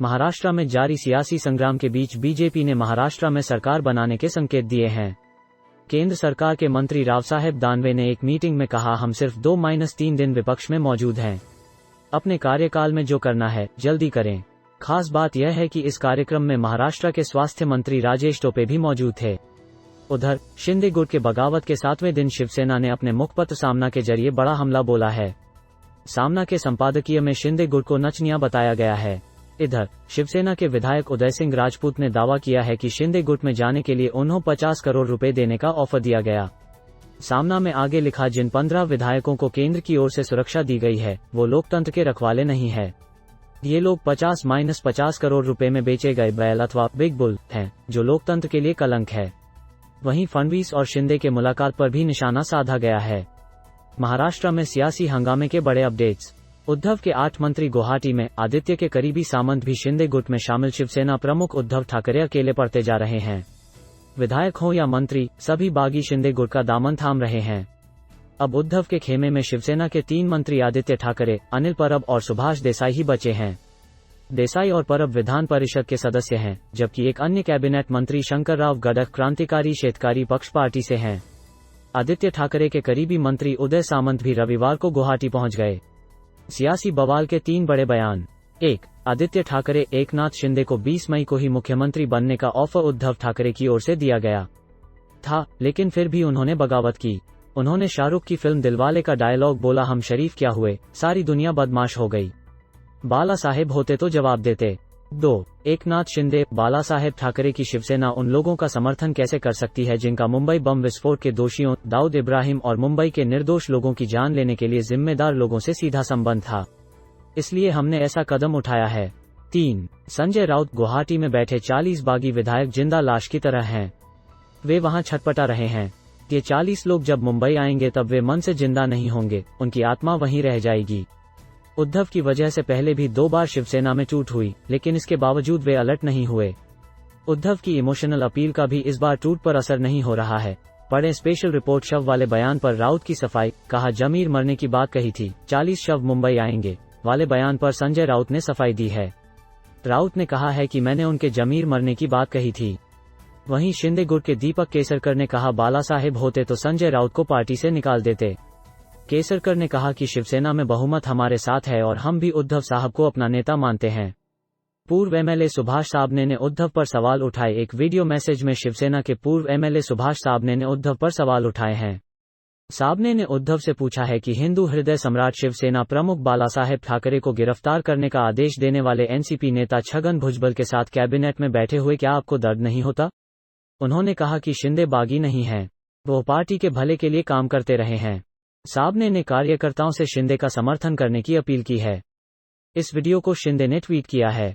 महाराष्ट्र में जारी सियासी संग्राम के बीच बीजेपी ने महाराष्ट्र में सरकार बनाने के संकेत दिए हैं। केंद्र सरकार के मंत्री रावसाहेब दानवे ने एक मीटिंग में कहा, हम सिर्फ 2-3 दिन विपक्ष में मौजूद हैं। अपने कार्यकाल में जो करना है जल्दी करें। खास बात यह है कि इस कार्यक्रम में महाराष्ट्र के स्वास्थ्य मंत्री राजेश टोपे भी मौजूद थे। उधर शिंदे गुट के बगावत के 7वें दिन शिवसेना ने अपने मुखपत्र सामना के जरिए बड़ा हमला बोला है। सामना के संपादकीय में शिंदे गुट को नचनिया बताया गया है। इधर शिवसेना के विधायक उदय सिंह राजपूत ने दावा किया है कि शिंदे गुट में जाने के लिए उन्हें 50 करोड़ रुपए देने का ऑफर दिया गया। सामना में आगे लिखा, जिन 15 विधायकों को केंद्र की ओर से सुरक्षा दी गई है वो लोकतंत्र के रखवाले नहीं है। ये लोग 50-50 करोड़ रुपए में बेचे गए बैल अथवा बिग बुल हैं, जो लोकतंत्र के लिए कलंक है। वहीं फडणवीस और शिंदे के मुलाकात पर भी निशाना साधा गया है। महाराष्ट्र में सियासी हंगामे के बड़े अपडेट्स। उद्धव के 8 मंत्री गुवाहाटी में, आदित्य के करीबी सामंत भी शिंदे गुट में शामिल। शिवसेना प्रमुख उद्धव ठाकरे अकेले पड़ते जा रहे हैं। विधायक हो या मंत्री, सभी बागी शिंदे गुट का दामन थाम रहे हैं। अब उद्धव के खेमे में शिवसेना के 3 मंत्री आदित्य ठाकरे, अनिल परब और सुभाष देसाई ही बचे हैं। देसाई और परब विधान परिषद के सदस्य हैं, जबकि एक अन्य कैबिनेट मंत्री शंकरराव गडख क्रांतिकारी शेतकारी पक्ष पार्टी से हैं। आदित्य ठाकरे के करीबी मंत्री उदय सामंत भी रविवार को गुवाहाटी पहुंच गए। सियासी बवाल के 3 बड़े बयान। 1. आदित्य ठाकरे, एकनाथ शिंदे को 20 मई को ही मुख्यमंत्री बनने का ऑफर उद्धव ठाकरे की ओर से दिया गया था, लेकिन फिर भी उन्होंने बगावत की। उन्होंने शाहरुख की फिल्म दिलवाले का डायलॉग बोला, हम शरीफ क्या हुए, सारी दुनिया बदमाश हो गई। बाला साहेब होते तो जवाब देते। 2. एकनाथ शिंदे, बाला साहेब ठाकरे की शिवसेना उन लोगों का समर्थन कैसे कर सकती है जिनका मुंबई बम विस्फोट के दोषियों दाऊद इब्राहिम और मुंबई के निर्दोष लोगों की जान लेने के लिए जिम्मेदार लोगों से सीधा संबंध था, इसलिए हमने ऐसा कदम उठाया है। 3. संजय राउत, गुवाहाटी में बैठे 40 बागी विधायक जिंदा लाश की तरह हैं। वे वहां छटपटा रहे हैं। ये 40 लोग जब मुंबई आएंगे तब वे मन से जिंदा नहीं होंगे, उनकी आत्मा वहीं रह जाएगी। उद्धव की वजह से पहले भी 2 बार शिवसेना में टूट हुई, लेकिन इसके बावजूद वे अलर्ट नहीं हुए। उद्धव की इमोशनल अपील का भी इस बार टूट पर असर नहीं हो रहा है। पढ़े स्पेशल रिपोर्ट। शव वाले बयान पर राउत की सफाई, कहा जमीर मरने की बात कही थी, 40 शव मुंबई आएंगे वाले बयान पर संजय राउत ने सफाई दी है। राउत ने कहा है कि मैंने उनके जमीर मरने की बात कही थी। वहीं शिंदे गुट के दीपक केसरकर ने कहा, बाला साहेब होते तो संजय राउत को पार्टी से निकाल देते। केसरकर ने कहा कि शिवसेना में बहुमत हमारे साथ है और हम भी उद्धव साहब को अपना नेता मानते हैं। पूर्व एमएलए सुभाष साबने ने उद्धव पर सवाल उठाए। एक वीडियो मैसेज में शिवसेना के पूर्व एमएलए सुभाष साबने ने उद्धव पर सवाल उठाए हैं। साबने ने उद्धव से पूछा है कि हिंदू हृदय सम्राट शिवसेना प्रमुख बाला साहेब ठाकरे को गिरफ्तार करने का आदेश देने वाले एनसीपी नेता छगन भुजबल के साथ कैबिनेट में बैठे हुए क्या आपको दर्द नहीं होता? उन्होंने कहा कि शिंदे बागी नहीं हैं, वो पार्टी के भले के लिए काम करते रहे हैं। साबने ने कार्यकर्ताओं से शिंदे का समर्थन करने की अपील की है। इस वीडियो को शिंदे ने ट्वीट किया है।